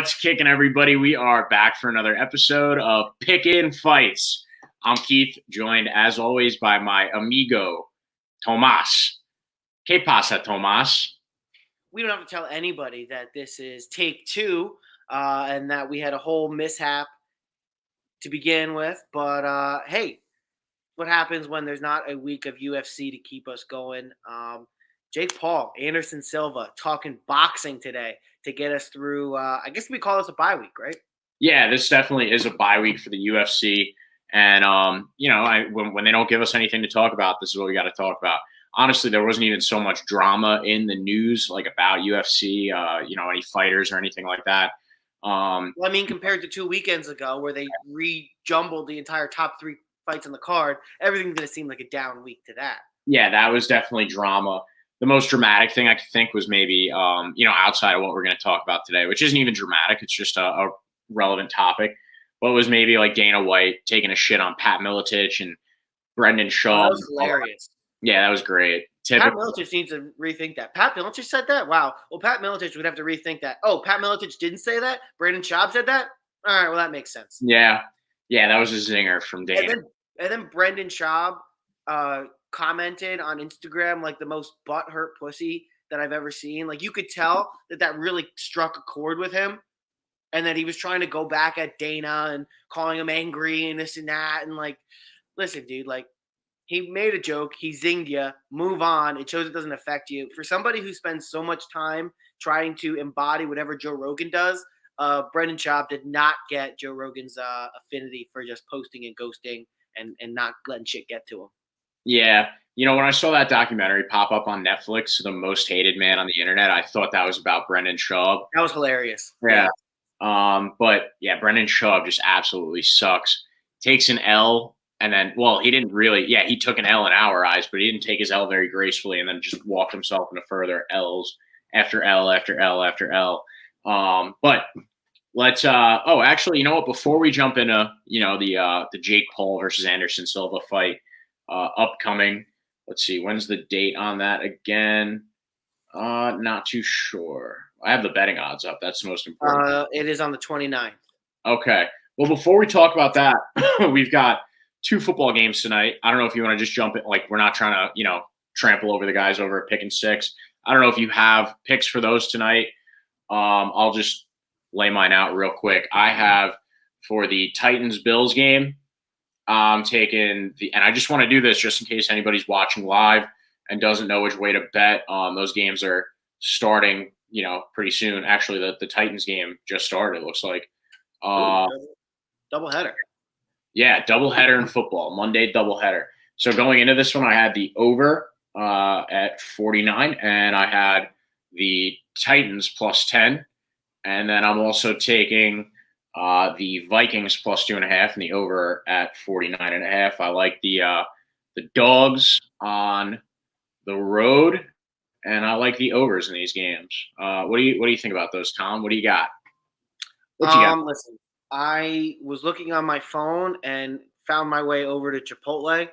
What's kicking, everybody? We are back for another episode of Pickin Fights. I'm Keith, joined as always by my amigo, Tomas. ¿Qué pasa, Tomas? We don't have to tell anybody that this is take two and that we had a whole mishap to begin with. But hey, what happens when there's not a week of UFC to keep us going? Jake Paul, Anderson Silva, talking boxing today to get us through. I guess we call this a bye week, right? Yeah, this definitely is a bye week for the UFC. And, when they don't give us anything to talk about, this is what we got to talk about. Honestly, there wasn't even so much drama in the news, like about UFC, any fighters or anything like that. Well, I mean, compared to 2 weekends ago where they re-jumbled the entire top 3 fights on the card, everything didn't seem like a down week to that. Yeah, that was definitely drama. The most dramatic thing I could think was maybe, outside of what we're going to talk about today, which isn't even dramatic. It's just a relevant topic. What was maybe like Dana White taking a shit on Pat Miletich and Brendan Shaw. That was hilarious. Yeah, that was great. Pat Miletich needs to rethink that. Pat Miletich said that? Wow. Well, Pat Miletich would have to rethink that. Oh, Pat Miletich didn't say that? Brandon Schaub said that? All right, well, that makes sense. Yeah, that was a zinger from Dana. And then Brendan Schaub commented on Instagram like the most butthurt pussy that I've ever seen. Like, you could tell that really struck a chord with him and that he was trying to go back at Dana and calling him angry and this and that. And, like, listen, dude, like, he made a joke. He zinged you. Move on. It shows it doesn't affect you. For somebody who spends so much time trying to embody whatever Joe Rogan does, Brendan Schaub did not get Joe Rogan's affinity for just posting and ghosting and not letting shit get to him. Yeah. When I saw that documentary pop up on Netflix, The Most Hated Man on the Internet, I thought that was about Brendan Schaub. That was hilarious. Yeah. But yeah, Brendan Schaub just absolutely sucks. Takes an L. And then, he didn't really, he took an L in our eyes, but he didn't take his L very gracefully and then just walked himself into further L's after L after L after L. But let's, actually, you know what? Before we jump into, the Jake Paul versus Anderson Silva fight upcoming, let's see, when's the date on that again? Not too sure. I have the betting odds up. That's the most important. It is on the 29th. Okay. Well, before we talk about that, we've got 2 football games tonight. I don't know if you want to just jump in. Like, we're not trying to, trample over the guys over at Pickin 6. I don't know if you have picks for those tonight. I'll just lay mine out real quick. I have for the Titans-Bills game, I'm taking and I just want to do this just in case anybody's watching live and doesn't know which way to bet. Those games are starting, pretty soon. Actually, the Titans game just started, it looks like. Doubleheader. Yeah, doubleheader in football, Monday doubleheader. So going into this one, I had the over at 49, and I had the Titans plus 10. And then I'm also taking the Vikings plus 2.5 and the over at 49.5. I like the dogs on the road, and I like the overs in these games. What do you think about those, Tom? What do you got? Listen, I was looking on my phone and found my way over to Chipotle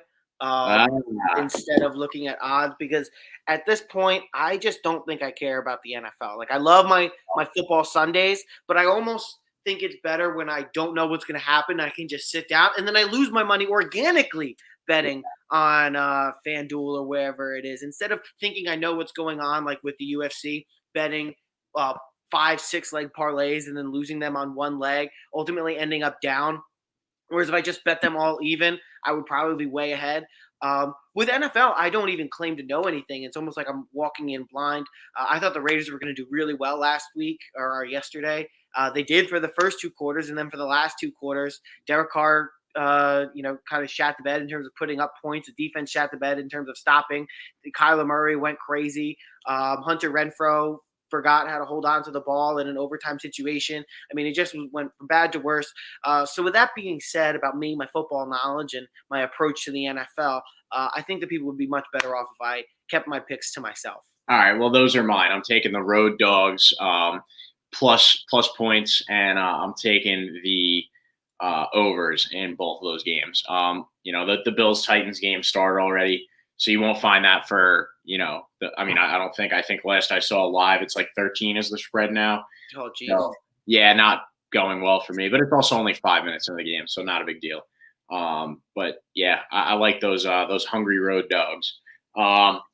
instead of looking at odds because at this point, I just don't think I care about the NFL. Like, I love my football Sundays, but I almost think it's better when I don't know what's going to happen. I can just sit down and then I lose my money organically betting on FanDuel or wherever it is instead of thinking I know what's going on, like with the UFC, betting 5-6 leg parlays and then losing them on one leg, ultimately ending up down. Whereas if I just bet them all even, I would probably be way ahead. With NFL, I don't even claim to know anything. It's almost like I'm walking in blind. I thought the Raiders were going to do really well last week or yesterday. They did for the first 2 quarters, and then for the last 2 quarters, Derek Carr, kind of shat the bed in terms of putting up points. The defense shat the bed in terms of stopping. Kyler Murray went crazy. Hunter Renfrow forgot how to hold on to the ball in an overtime situation. I mean, it just went from bad to worse. So with that being said about me, my football knowledge, and my approach to the NFL, I think that people would be much better off if I kept my picks to myself. All right, well, those are mine. I'm taking the road dogs plus points, and I'm taking the overs in both of those games. The Bills-Titans game started already. So you won't find that for, I don't think. I think last I saw live, it's like 13 is the spread now. Oh, geez. So, yeah, not going well for me. But it's also only 5 minutes in the game, so not a big deal. But yeah, I like those hungry road dogs.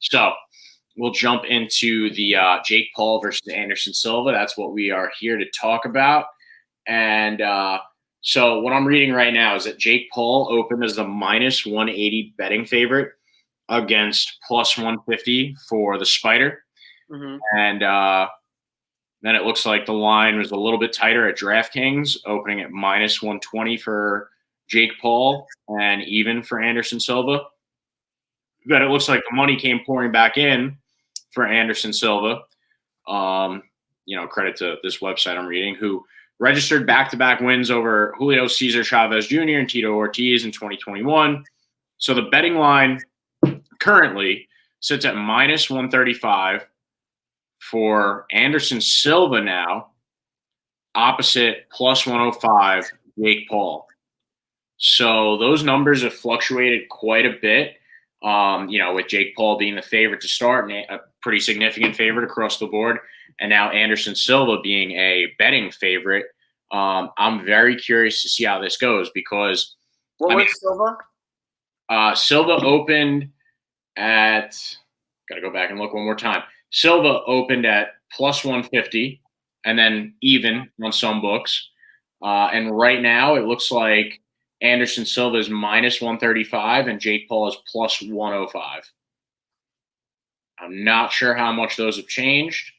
So we'll jump into the Jake Paul versus Anderson Silva. That's what we are here to talk about. And so what I'm reading right now is that Jake Paul opened as the minus 180 betting favorite against plus 150 for the Spider. Mm-hmm. And then it looks like the line was a little bit tighter at DraftKings, opening at minus 120 for Jake Paul and even for Anderson Silva. Then it looks like the money came pouring back in for Anderson Silva. Credit to this website I'm reading, who registered back-to-back wins over Julio Cesar Chavez Jr. and Tito Ortiz in 2021. So the betting line currently sits at minus 135 for Anderson Silva now, opposite plus 105 Jake Paul. So those numbers have fluctuated quite a bit. With Jake Paul being the favorite to start and a pretty significant favorite across the board, and now Anderson Silva being a betting favorite. I'm very curious to see how this goes because what was Silva? Silva opened at, got to go back and look one more time. Silva opened at plus 150 and then even on some books. And right now it looks like Anderson Silva is minus 135 and Jake Paul is plus 105. I'm not sure how much those have changed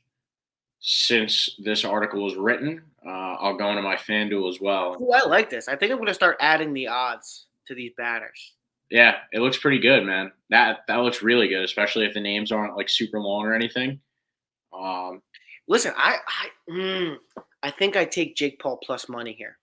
since this article was written. I'll go into my FanDuel as well. Ooh, I like this. I think I'm going to start adding the odds to these batters. Yeah, it looks pretty good, man. That looks really good, especially if the names aren't like super long or anything. Listen, I think I take Jake Paul plus money here.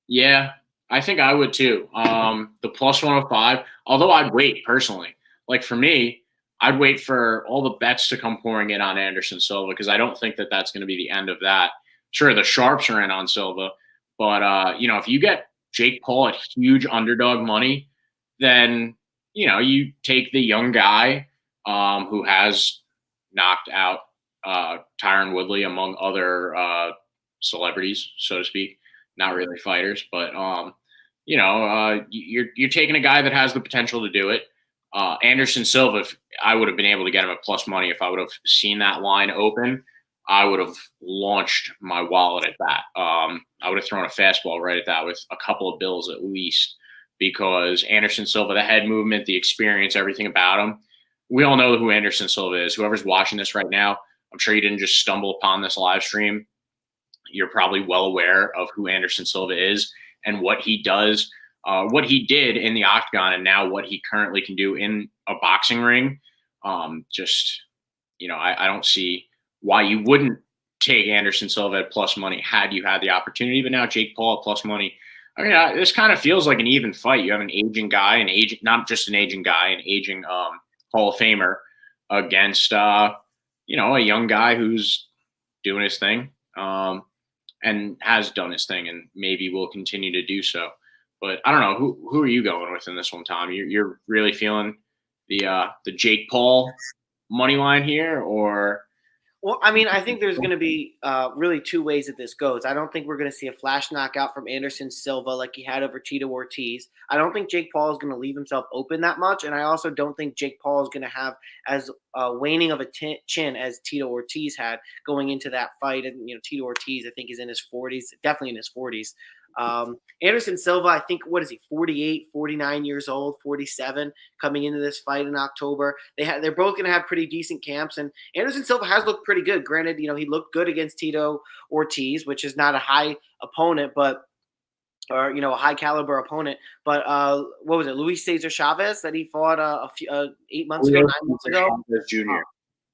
Yeah, I think I would too. The plus 105, although I'd wait personally. Like for me, I'd wait for all the bets to come pouring in on Anderson Silva because I don't think that that's going to be the end of that. Sure, the sharps are in on Silva, but if you get Jake Paul at huge underdog money, then you take the young guy who has knocked out Tyron Woodley among other celebrities, so to speak. Not really fighters, but you're taking a guy that has the potential to do it. Anderson Silva, I would have been able to get him at plus money if I would have seen that line open. I would have launched my wallet at that. I would have thrown a fastball right at that with a couple of bills at least, because Anderson Silva, the head movement, the experience, everything about him. We all know who Anderson Silva is. Whoever's watching this right now, I'm sure you didn't just stumble upon this live stream. You're probably well aware of who Anderson Silva is and what he does, what he did in the octagon, and now what he currently can do in a boxing ring. I don't see why you wouldn't take Anderson Silva at plus money had you had the opportunity. But now Jake Paul at plus money. I mean, this kind of feels like an even fight. You have an aging guy, not just an aging guy, an aging Hall of Famer against a young guy who's doing his thing. And has done his thing and maybe will continue to do so. But I don't know, who are you going with in this one, Tom? You're really feeling the Jake Paul money line here, or? Well, I mean, I think there's going to be really two ways that this goes. I don't think we're going to see a flash knockout from Anderson Silva like he had over Tito Ortiz. I don't think Jake Paul is going to leave himself open that much, and I also don't think Jake Paul is going to have as waning of a chin as Tito Ortiz had going into that fight. And Tito Ortiz, I think, is in his 40s, definitely in his 40s. Anderson Silva, I think, what is he, 48, 49 years old, 47, coming into this fight in October. They're both going to have pretty decent camps, and Anderson Silva has looked pretty good. Granted, he looked good against Tito Ortiz, which is not a high opponent, or a high caliber opponent. But what was it, Luis Cesar Chavez that he fought 8 months ago, 9 months ago? Chavez Jr.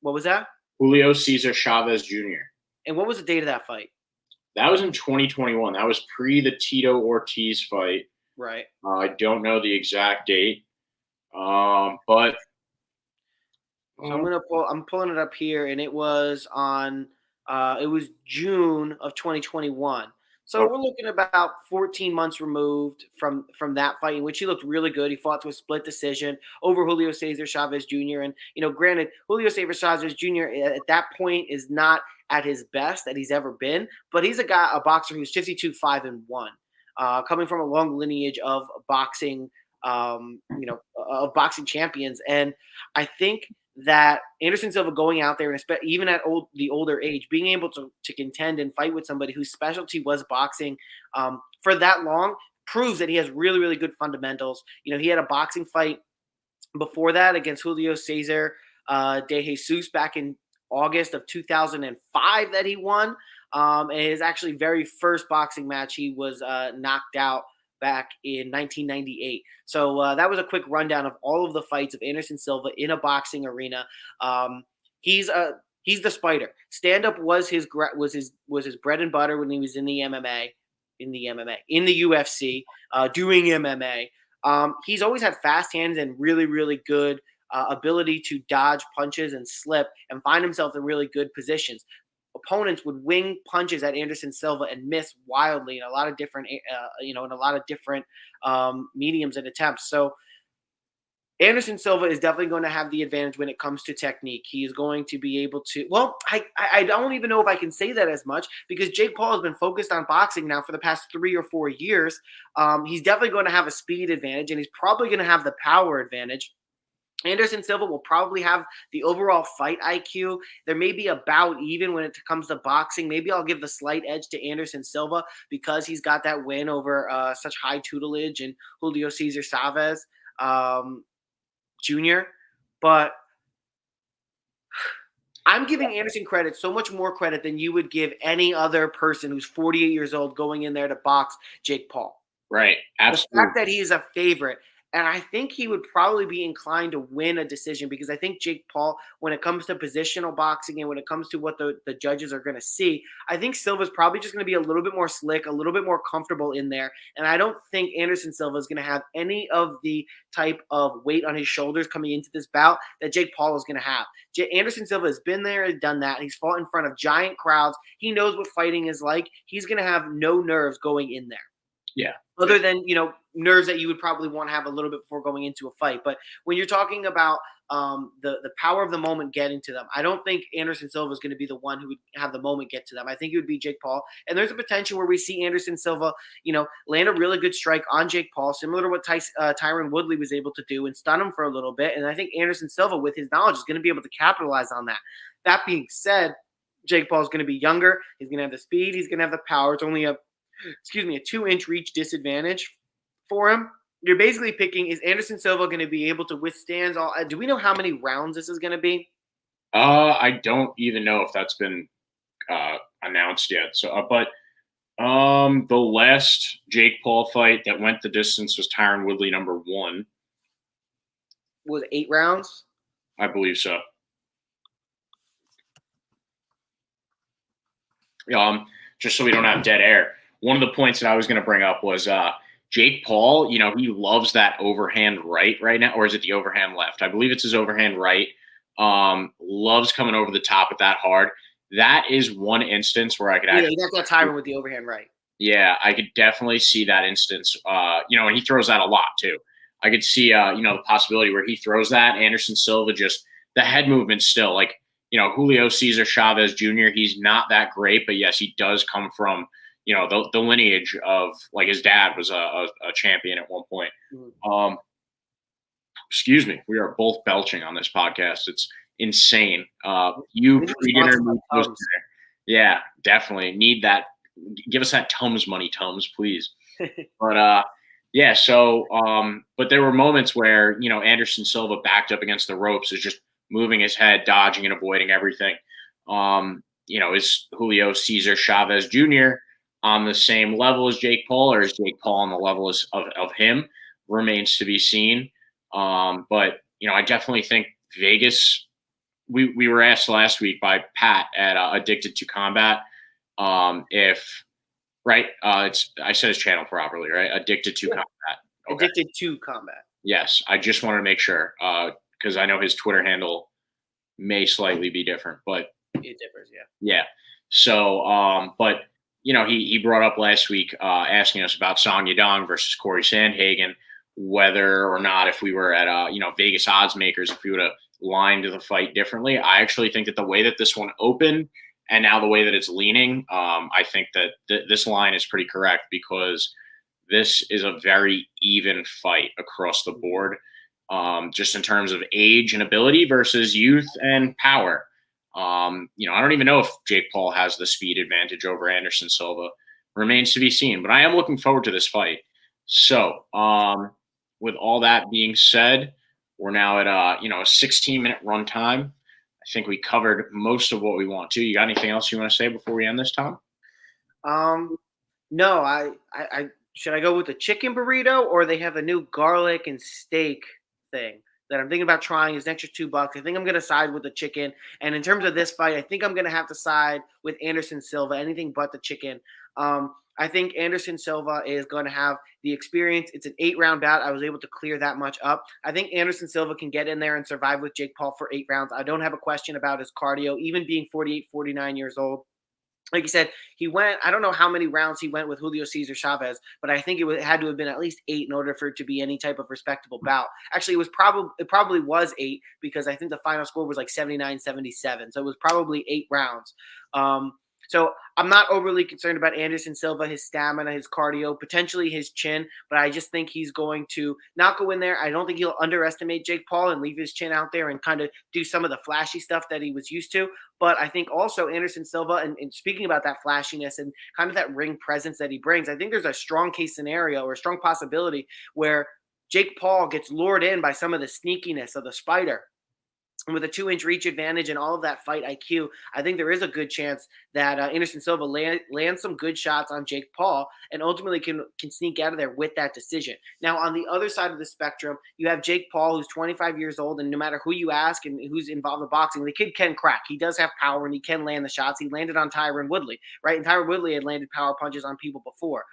What was that? Julio Cesar Chavez Jr. And what was the date of that fight? That was in 2021. That was pre the Tito Ortiz fight. Right. I don't know the exact date, but so I'm pulling it up here, and it was on. It was June of 2021. So we're looking about 14 months removed from that fight, in which he looked really good. He fought to a split decision over Julio Cesar Chavez Jr. And, granted, Julio Cesar Chavez Jr. at that point is not at his best that he's ever been. But he's a boxer who's 52-5-1, coming from a long lineage of boxing, of boxing champions. And I think that Anderson Silva going out there, and even at the older age, being able to contend and fight with somebody whose specialty was boxing for that long proves that he has really, really good fundamentals. He had a boxing fight before that against Julio Cesar de Jesus back in August of 2005 that he won. And his actually very first boxing match, he was knocked out back in 1998. So that was a quick rundown of all of the fights of Anderson Silva in a boxing arena. He's the spider. Stand up was his bread and butter when he was in the UFC, doing MMA. He's always had fast hands and really, really good ability to dodge punches and slip and find himself in really good positions. Opponents would wing punches at Anderson Silva and miss wildly in a lot of different, mediums and attempts. So Anderson Silva is definitely going to have the advantage when it comes to technique. He is going to be able to, I don't even know if I can say that as much because Jake Paul has been focused on boxing now for the past 3 or 4 years. He's definitely going to have a speed advantage, and he's probably going to have the power advantage. Anderson Silva will probably have the overall fight IQ. There may be a bout even when it comes to boxing. Maybe I'll give the slight edge to Anderson Silva because he's got that win over such high tutelage and Julio Cesar Chavez Jr. But I'm giving Anderson so much more credit than you would give any other person who's 48 years old going in there to box Jake Paul. Right. Absolutely. The fact that he is a favorite. And I think he would probably be inclined to win a decision because I think Jake Paul, when it comes to positional boxing and when it comes to what the judges are going to see, I think Silva's probably just going to be a little bit more slick, a little bit more comfortable in there. And I don't think Anderson Silva is going to have any of the type of weight on his shoulders coming into this bout that Jake Paul is going to have. Anderson Silva has been there and done that. He's fought in front of giant crowds. He knows what fighting is like. He's going to have no nerves going in there. Yeah. Other than, nerves that you would probably want to have a little bit before going into a fight. But when you're talking about the power of the moment getting to them, I don't think Anderson Silva is going to be the one who would have the moment get to them. I think it would be Jake Paul. And there's a potential where we see Anderson Silva, land a really good strike on Jake Paul, similar to what Tyron Woodley was able to do and stun him for a little bit. And I think Anderson Silva, with his knowledge, is going to be able to capitalize on that. That being said, Jake Paul is going to be younger. He's going to have the speed. He's going to have the power. It's only a 2-inch reach disadvantage for him. You're basically picking, is Anderson Silva going to be able to withstand all? Do we know how many rounds this is going to be? I don't even know if that's been announced yet. So, but the last Jake Paul fight that went the distance was Tyron Woodley #1. Was it 8 rounds? I believe so. Just so we don't have dead air. One of the points that I was going to bring up was Jake Paul, he loves that overhand right now. Or is it the overhand left? I believe it's his overhand right. Loves coming over the top with that hard. That is one instance where I could actually. Yeah, that's that Tyron with the overhand right. Yeah, I could definitely see that instance. And he throws that a lot too. I could see, the possibility where he throws that. Anderson Silva, just the head movement still. Like, Julio Cesar Chavez Jr., he's not that great, but yes, he does come from the lineage of, like, his dad was a champion at one point. Mm-hmm. Excuse me. We are both belching on this podcast. It's insane. Yeah, definitely need that. Give us that Tums money, Tums, please. But yeah. So, but there were moments where Anderson Silva backed up against the ropes, is just moving his head, dodging and avoiding everything. Is Julio Cesar Chavez Jr. on the same level as Jake Paul, or is Jake Paul on the level of him? Remains to be seen. But I definitely think Vegas. We were asked last week by Pat at Addicted to Combat if I said his channel properly, right? Addicted to Combat. Okay. Addicted to Combat. Yes, I just wanted to make sure because I know his Twitter handle may slightly be different, but it differs. Yeah. Yeah. So, but he brought up last week asking us about Song Yadong versus Corey Sandhagen, whether or not if we were at Vegas odds makers, if we would have lined the fight differently. I actually think that the way that this one opened And now the way that it's leaning, I think that this line is pretty correct because this is a very even fight across the board, just in terms of age and ability versus youth and power. I don't even know if Jake Paul has the speed advantage over Anderson Silva. Remains to be seen, but I am looking forward to this fight. So, with all that being said, we're now at a 16-minute run time. I think we covered most of what we want to. You got anything else you want to say before we end this, Tom? No, I should I go with the chicken burrito, or they have a new garlic and steak thing that I'm thinking about trying. Is an extra $2. I think I'm gonna side with the chicken. And in terms of this fight, I think I'm gonna have to side with Anderson Silva. Anything but the chicken. I think Anderson Silva is going to have the experience. It's an 8-round bout. I was able to clear that much up. I think Anderson Silva can get in there and survive with Jake Paul for 8 rounds. I don't have a question about his cardio, even being 48, 49 years old. Like you said, he went, I don't know how many rounds he went with Julio Cesar Chavez, but I think it had to have been at least 8 in order for it to be any type of respectable bout. Actually, it probably was 8 because I think the final score was like 79-77. So it was probably 8 rounds. So I'm not overly concerned about Anderson Silva, his stamina, his cardio, potentially his chin, but I just think he's going to not go in there. I don't think he'll underestimate Jake Paul and leave his chin out there and kind of do some of the flashy stuff that he was used to. But I think also Anderson Silva, and speaking about that flashiness and kind of that ring presence that he brings, I think there's a strong case scenario or a strong possibility where Jake Paul gets lured in by some of the sneakiness of the spider. And with a 2-inch reach advantage and all of that fight IQ, I think there is a good chance that Anderson Silva lands some good shots on Jake Paul and ultimately can sneak out of there with that decision. Now, on the other side of the spectrum, you have Jake Paul, who's 25 years old, and no matter who you ask and who's involved in boxing, the kid can crack. He does have power and he can land the shots. He landed on Tyron Woodley, right? And Tyron Woodley had landed power punches on people before.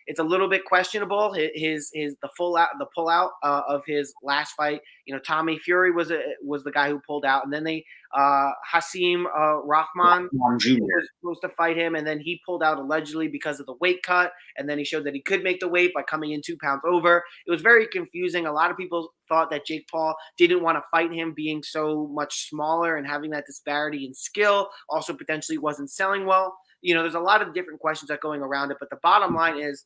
It's a little bit questionable. The pullout of his last fight. Tommy Fury was the guy who pulled out, and then Hasim Rahman was supposed to fight him, and then he pulled out allegedly because of the weight cut, and then he showed that he could make the weight by coming in 2 pounds over. It was very confusing. A lot of people thought that Jake Paul didn't want to fight him being so much smaller and having that disparity in skill. Also, potentially wasn't selling well. There's a lot of different questions that are going around it, but the bottom line is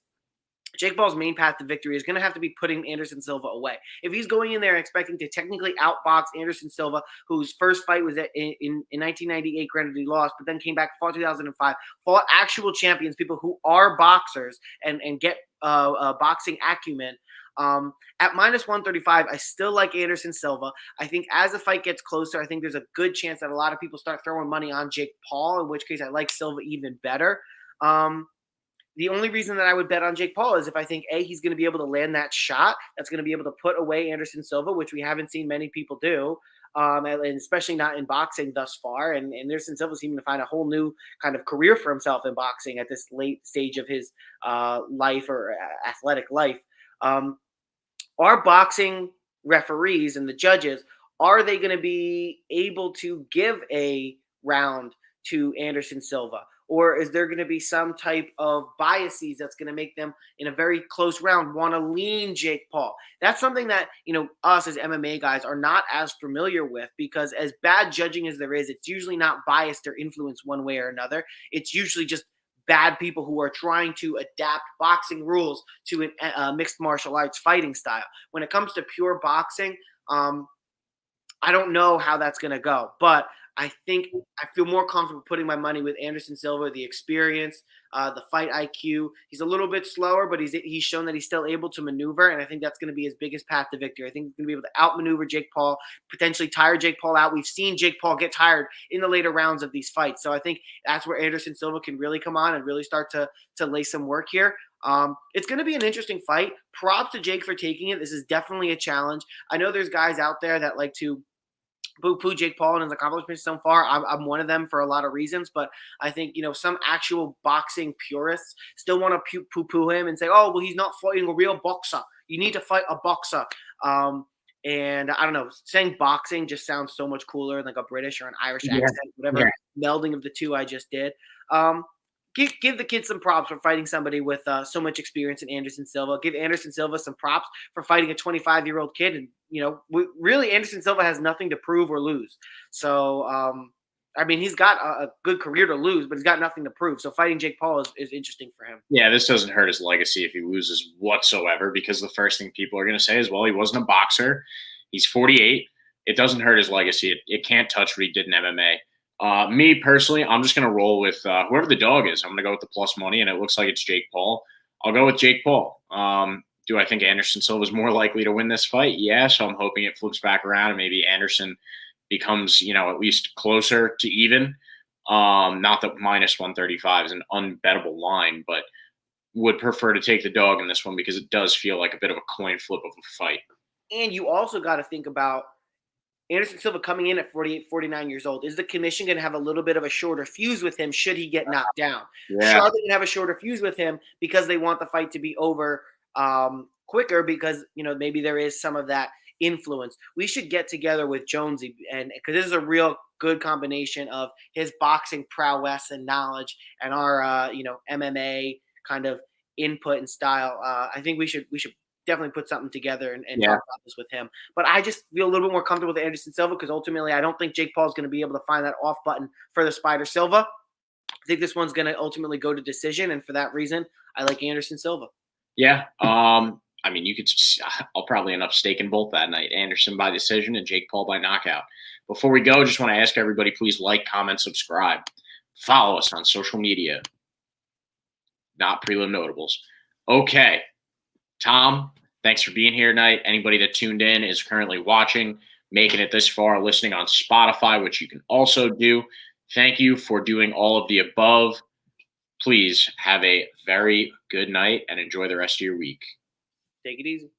Jake Paul's main path to victory is going to have to be putting Anderson Silva away. If he's going in there expecting to technically outbox Anderson Silva, whose first fight was in 1998, granted he lost, but then came back, fought 2005, fought actual champions, people who are boxers and get boxing acumen. At minus 135, I still like Anderson Silva. I think as the fight gets closer, I think there's a good chance that a lot of people start throwing money on Jake Paul, in which case I like Silva even better. The only reason that I would bet on Jake Paul is if I think, A, he's going to be able to land that shot that's going to be able to put away Anderson Silva, which we haven't seen many people do, and especially not in boxing thus far. And Anderson Silva seeming to find a whole new kind of career for himself in boxing at this late stage of his life or athletic life. Our boxing referees and the judges, are they going to be able to give a round to Anderson Silva? Or is there going to be some type of biases that's going to make them in a very close round want to lean Jake Paul? That's something that, us as MMA guys are not as familiar with, because as bad judging as there is, it's usually not biased or influenced one way or another. It's usually just bad people who are trying to adapt boxing rules to a mixed martial arts fighting style. When it comes to pure boxing, I don't know how that's going to go, but I think I feel more comfortable putting my money with Anderson Silva, the experience, the fight IQ. He's a little bit slower, but he's shown that he's still able to maneuver, and I think that's going to be his biggest path to victory. I think he's going to be able to outmaneuver Jake Paul, potentially tire Jake Paul out. We've seen Jake Paul get tired in the later rounds of these fights, so I think that's where Anderson Silva can really come on and really start to lay some work here. It's going to be an interesting fight. Props to Jake for taking it. This is definitely a challenge. I know there's guys out there that like to poo-poo Jake Paul and his accomplishments so far. I'm one of them for a lot of reasons, but I think, some actual boxing purists still want to poo-poo him and say, oh, well, he's not fighting a real boxer. You need to fight a boxer. And I don't know, saying boxing just sounds so much cooler than like a British or an Irish accent, whatever melding of the two I just did. Give the kid some props for fighting somebody with so much experience in Anderson Silva. Give Anderson Silva some props for fighting a 25-year-old kid. And, really, Anderson Silva has nothing to prove or lose. So I mean, he's got a good career to lose, but he's got nothing to prove. So fighting Jake Paul is interesting for him. Yeah, this doesn't hurt his legacy if he loses whatsoever, because the first thing people are going to say is, well, he wasn't a boxer. He's 48. It doesn't hurt his legacy. It can't touch what he did in MMA. Me personally, I'm just going to roll with whoever the dog is. I'm going to go with the plus money, and it looks like it's Jake Paul. I'll go with Jake Paul. Do I think Anderson Silva is more likely to win this fight? Yeah, so I'm hoping it flips back around and maybe Anderson becomes, at least closer to even. Not that minus 135 is an unbettable line, but would prefer to take the dog in this one because it does feel like a bit of a coin flip of a fight. And you also got to think about Anderson Silva coming in at 48, 49 years old. Is the commission going to have a little bit of a shorter fuse with him should he get knocked down? Yeah. Charlotte going to have a shorter fuse with him because they want the fight to be over quicker because, maybe there is some of that influence. We should get together with Jonesy, and because this is a real good combination of his boxing prowess and knowledge and our, MMA kind of input and style. I think we should definitely put something together and talk about this with him. But I just feel a little bit more comfortable with Anderson Silva because ultimately I don't think Jake Paul is going to be able to find that off button for the Spider Silva. I think this one's going to ultimately go to decision, and for that reason, I like Anderson Silva. Yeah. I mean, I'll probably end up staking both that night. Anderson by decision and Jake Paul by knockout. Before we go, just want to ask everybody, please like, comment, subscribe. Follow us on social media. Not Prelim Notables. Okay. Tom, thanks for being here tonight. Anybody that tuned in is currently watching, making it this far, listening on Spotify, which you can also do. Thank you for doing all of the above. Please have a very good night and enjoy the rest of your week. Take it easy.